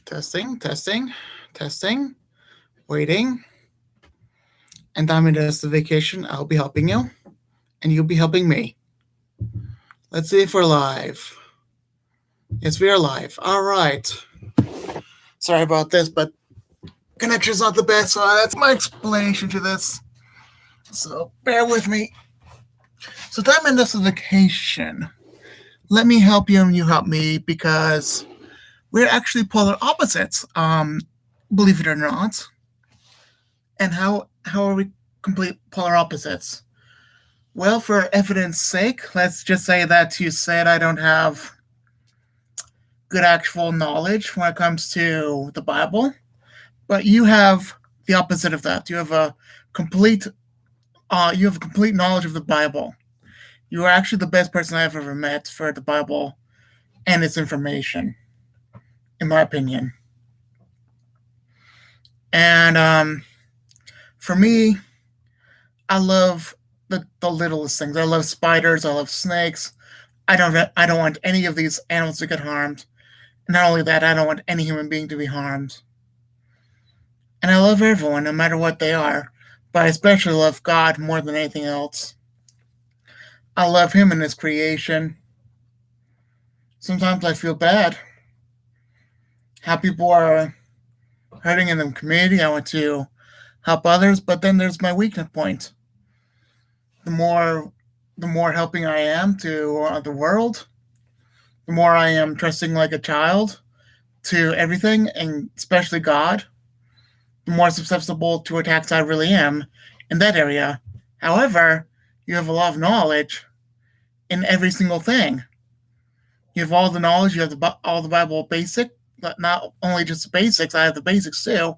Testing, testing, testing, waiting. And Diamondustification, I'll be helping you, and you'll be helping me. Let's see if we're live. Yes, we are live. All right. Sorry about this, but connection's not the best, so that's my explanation to this. So bear with me. So Diamondustification. Let me help you and you help me because we're actually polar opposites. Believe it or not. And how are we complete polar opposites? Well, for evidence sake, let's just say that you said I don't have good actual knowledge when it comes to the Bible, but you have the opposite of that. You have a complete knowledge of the Bible. You are actually the best person I've ever met for the Bible and its information, in my opinion. And for me, I love the littlest things. I love spiders. I love snakes. I don't want any of these animals to get harmed. Not only that, I don't want any human being to be harmed. And I love everyone, no matter what they are. But I especially love God more than anything else. I love Him and His creation. Sometimes I feel bad. How people are hurting in the community. I want to help others, but then there's my weakness point. The more helping I am to the world, the more I am trusting like a child to everything, and especially God, the more susceptible to attacks I really am in that area. However, you have a lot of knowledge in every single thing. You have all the knowledge, you have all the Bible basic, but not only just the basics, I have the basics too,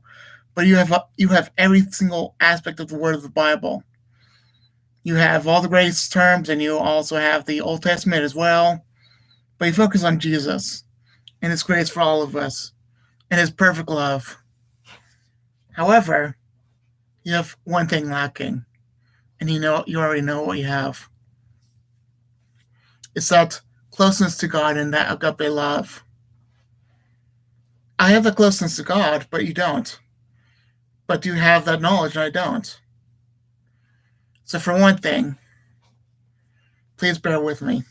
but you have every single aspect of the word of the Bible. You have all the grace terms, and you also have the Old Testament as well. But you focus on Jesus and His grace for all of us and His perfect love. However, you have one thing lacking, and you already know what you have. It's that closeness to God and that agape love. I have the closeness to God, but you don't. But you have that knowledge, and I don't. So for one thing, please bear with me.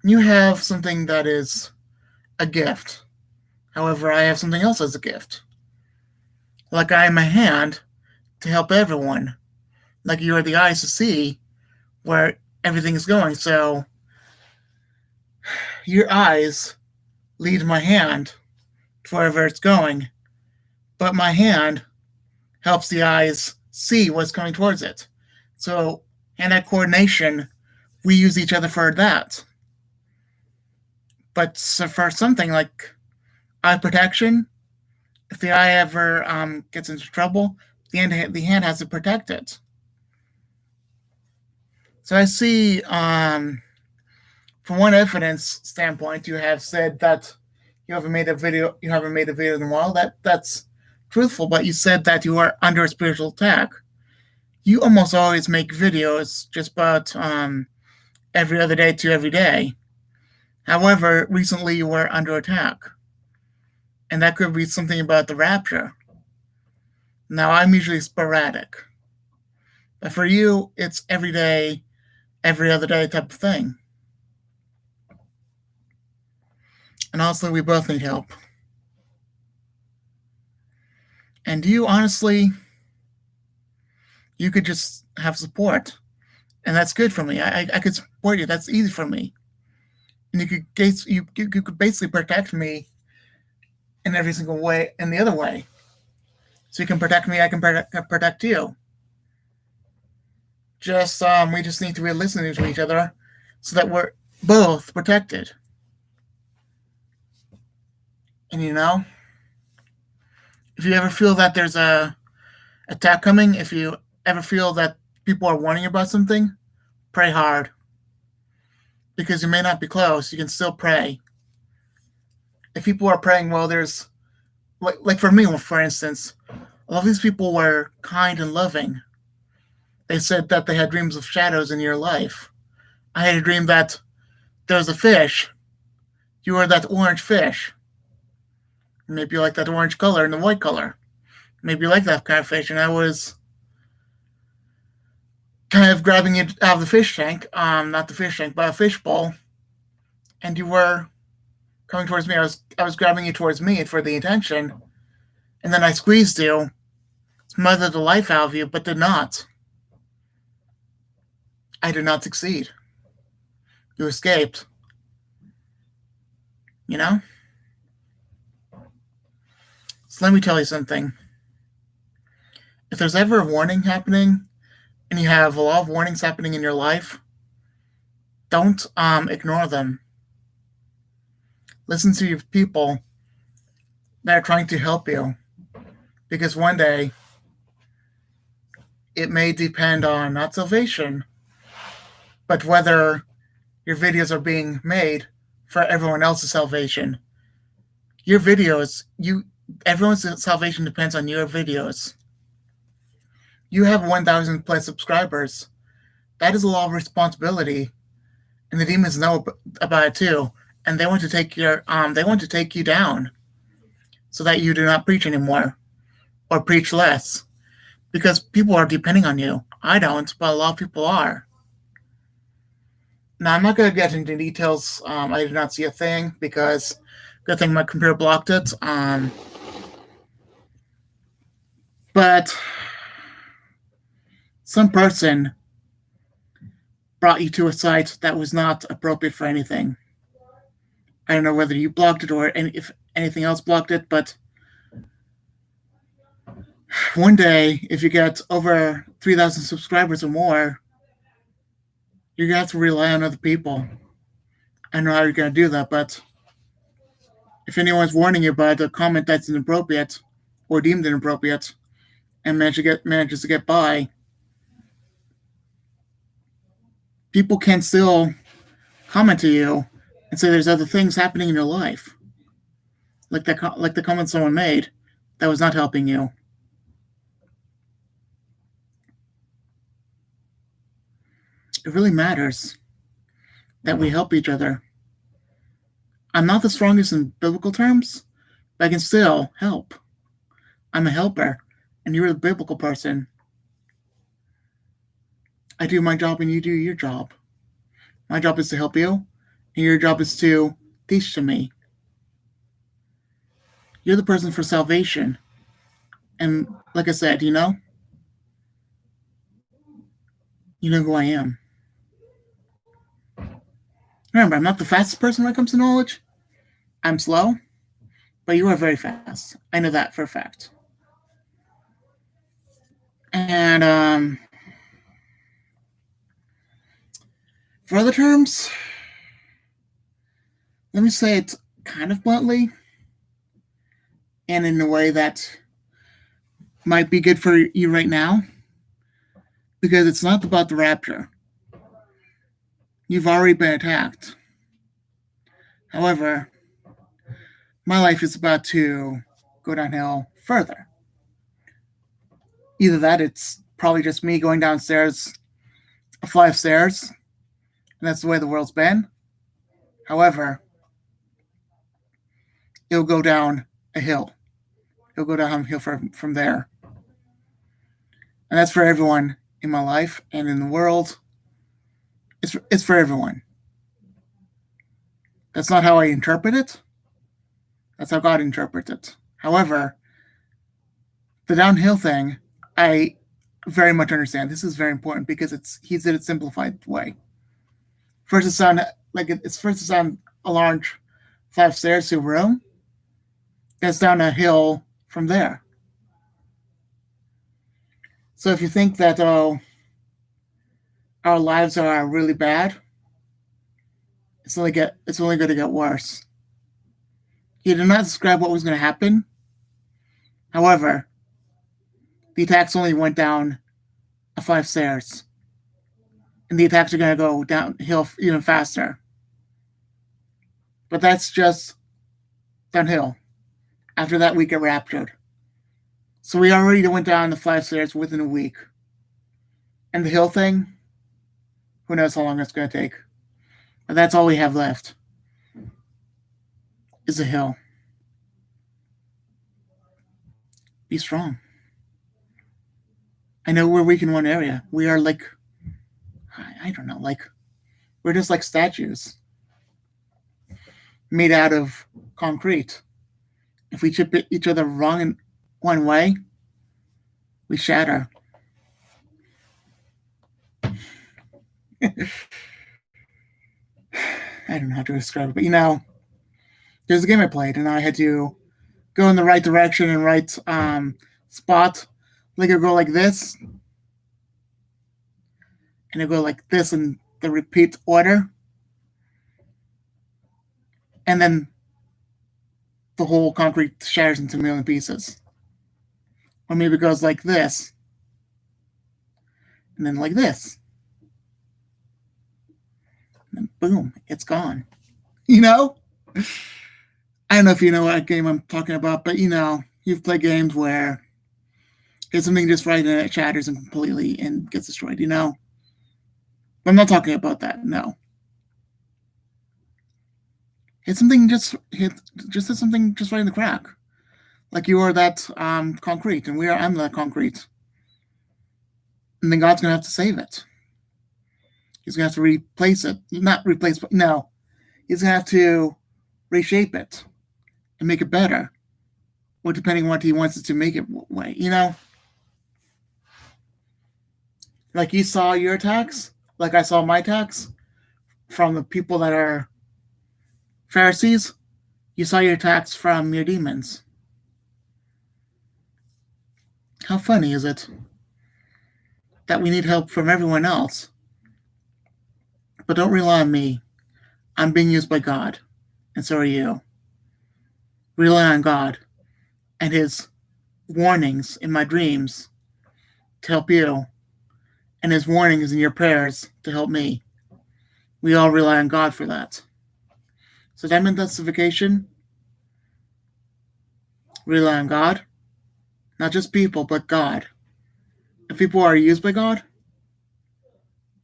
You have something that is a gift. However, I have something else as a gift. Like I am a hand to help everyone. Like you are the eyes to see where everything is going. So your eyes lead my hand to wherever it's going. But my hand helps the eyes see what's coming towards it. So hand-eye coordination, we use each other for that. But so for something like eye protection, if the eye ever gets into trouble, the hand has to protect it. So I see, from one evidence standpoint, you have said that you haven't made a video in a while. That's truthful, but you said that you are under a spiritual attack. You almost always make videos just about every other day to every day. However, recently you were under attack. And that could be something about the rapture. Now, I'm usually sporadic. But for you, it's every day, every other day type of thing. And also, we both need help. And you, honestly, you could just have support. And that's good for me. I could support you. That's easy for me. And you could basically protect me in every single way, in the other way. So you can protect me, I can protect you. We just need to be listening to each other so that we're both protected. And if you ever feel that there's a attack coming, if you ever feel that people are warning about something, pray hard. Because you may not be close, you can still pray. If people are praying, well, there's, like for me, for instance, a lot of these people were kind and loving. They said that they had dreams of shadows in your life. I had a dream that there was a fish. You were that orange fish. Maybe you like that orange color and the white color. Maybe you like that kind of fish. And I was kind of grabbing it out of the fish tank, not the fish tank, but a fish bowl. And you were coming towards me. I was grabbing you towards me for the attention. And then I squeezed you, smothered the life out of you, but did not. I did not succeed. You escaped. You know? So let me tell you something. If there's ever a warning happening, and you have a lot of warnings happening in your life, don't ignore them. Listen to your people that are trying to help you. Because one day, it may depend on not salvation, but whether your videos are being made for everyone else's salvation. Your videos, everyone's salvation depends on your videos. You have 1,000 plus subscribers. That is a lot of responsibility, and the demons know about it too. And they want to take you down, so that you do not preach anymore, or preach less, because people are depending on you. I don't, but a lot of people are. Now, I'm not going to get into details. I did not see a thing because good thing my computer blocked it. But some person brought you to a site that was not appropriate for anything. I don't know whether you blocked it or if anything else blocked it, but one day, if you get over 3,000 subscribers or more, you're going to have to rely on other people. I don't know how you're going to do that, but if anyone's warning you about a comment that's inappropriate or deemed inappropriate and manages to get by, people can still comment to you and say there's other things happening in your life, like the comment someone made that was not helping you. It really matters that we help each other. I'm not the strongest in biblical terms, but I can still help. I'm a helper, and you're the biblical person. I do my job, and you do your job. My job is to help you, and your job is to teach to me. You're the person for salvation. And like I said, you know who I am. Remember, I'm not the fastest person when it comes to knowledge. I'm slow, but you are very fast. I know that for a fact. And for other terms, let me say it kind of bluntly and in a way that might be good for you right now, because it's not about the rapture. You've already been attacked. However, my life is about to go downhill further. Either that, it's probably just me going downstairs, a flight of stairs, and that's the way the world's been. However, it'll go down a hill. It'll go down a hill from there. And that's for everyone in my life and in the world. It's for everyone. That's not how I interpret it. That's how God interprets it. However, the downhill thing, I very much understand. This is very important because he did it simplified way. First it sound a large flight of stairs to a room. That's down a hill from there. So if you think that our lives are really bad, it's only going to get worse. He did not describe what was going to happen. However, the attacks only went down a flight of stairs, and the attacks are going to go downhill even faster. But that's just downhill. After that, we get raptured. So we already went down the flight of stairs within a week. And the hill thing, who knows how long that's going to take. But that's all we have left, is a hill. Be strong. I know we're weak in one area. We are like, I don't know, like, we're just like statues made out of concrete. If we chip each other wrong in one way, we shatter. I don't know how to describe it, but there's a game I played, and I had to go in the right direction and right spot. Like, it go like this, and it go like this in the repeat order, and then the whole concrete shatters into a million pieces. Or maybe it goes like this, and then like this, and then boom, it's gone. You know? I don't know if you know what game I'm talking about, but you've played games where hit something just right and it shatters and completely and gets destroyed, But I'm not talking about that, no. Hit something hit something just right in the crack. Like you are that concrete and I'm that concrete. And then God's gonna have to save it. He's gonna have to replace it. Not replace, but no. He's gonna have to reshape it and make it better. Or depending on what he wants it to make it way, Like you saw your attacks, like I saw my attacks from the people that are Pharisees. You saw your attacks from your demons. How funny is it that we need help from everyone else? But don't rely on me. I'm being used by God, and so are you. Rely on God and his warnings in my dreams to help you, and his warnings in your prayers to help me. We all rely on God for that. So Diamondustification, rely on God. Not just people, but God. If people are used by God,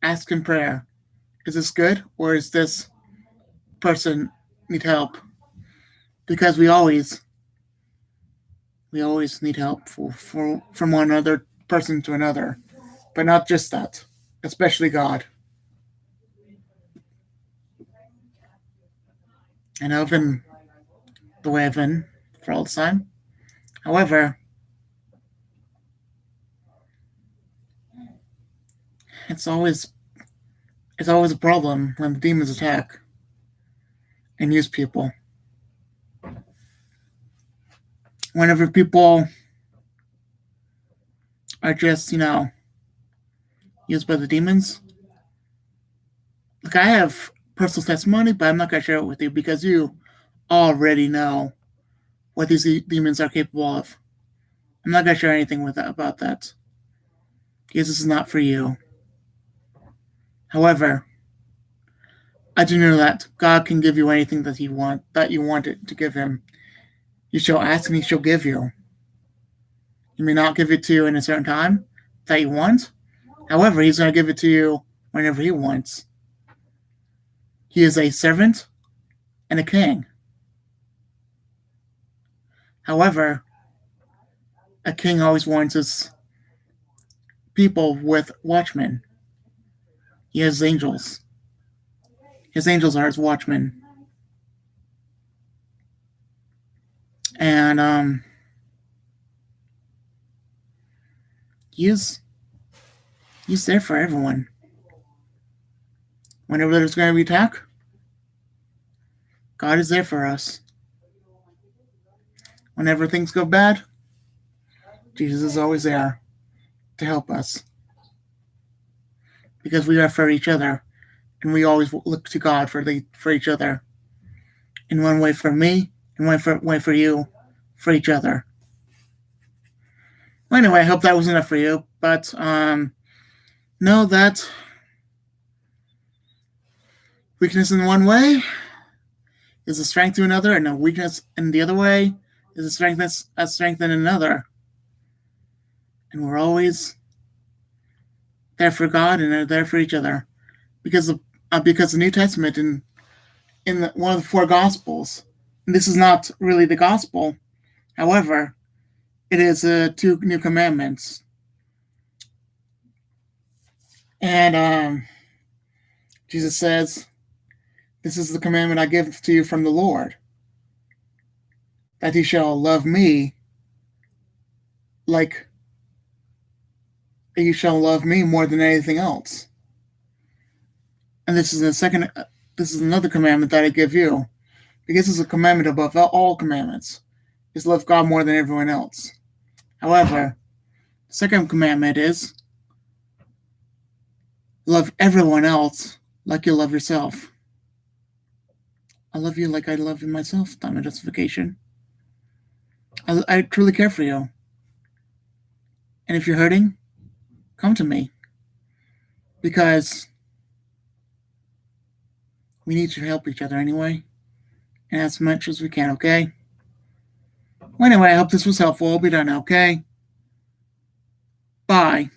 ask in prayer, is this good or is this person need help? Because we always need help from one other person to another. But not just that, especially God. And I've been the way I've been for all this time. However, it's always a problem when the demons attack and use people. Whenever people are just, used by the demons. Like, I have personal testimony, but I'm not going to share it with you because you already know what these demons are capable of. I'm not going to share anything about that because this is not for you. However, I do know that God can give you anything that you want it to give him. You shall ask and he shall give you. He may not give it to you in a certain time that you want. However, he's going to give it to you whenever he wants. He is a servant and a king. However, a king always warns his people with watchmen. He has angels. His angels are his watchmen. And he's there for everyone. Whenever there's going to be attack, God is there for us. Whenever things go bad, Jesus is always there to help us. Because we are for each other, and we always look to God for each other. In one way for me, and one way for you, for each other. Well, anyway, I hope that was enough for you. But know that weakness in one way is a strength to another, and a weakness in the other way is a strength in another. And we're always there for God and are there for each other, because the New Testament in one of the four Gospels, and this is not really the Gospel, however, it is 2 new commandments. And Jesus says, "This is the commandment I give to you from the Lord, that you shall love me like you shall love me more than anything else." And this is another commandment that I give you, because it's a commandment above all commandments, is love God more than everyone else. However, the second commandment is love everyone else like you love yourself. I love you like I love myself, Diamondustification. I truly care for you. And if you're hurting, come to me. Because we need to help each other anyway. And as much as we can, okay? Well, anyway, I hope this was helpful. I'll be done now, okay? Bye.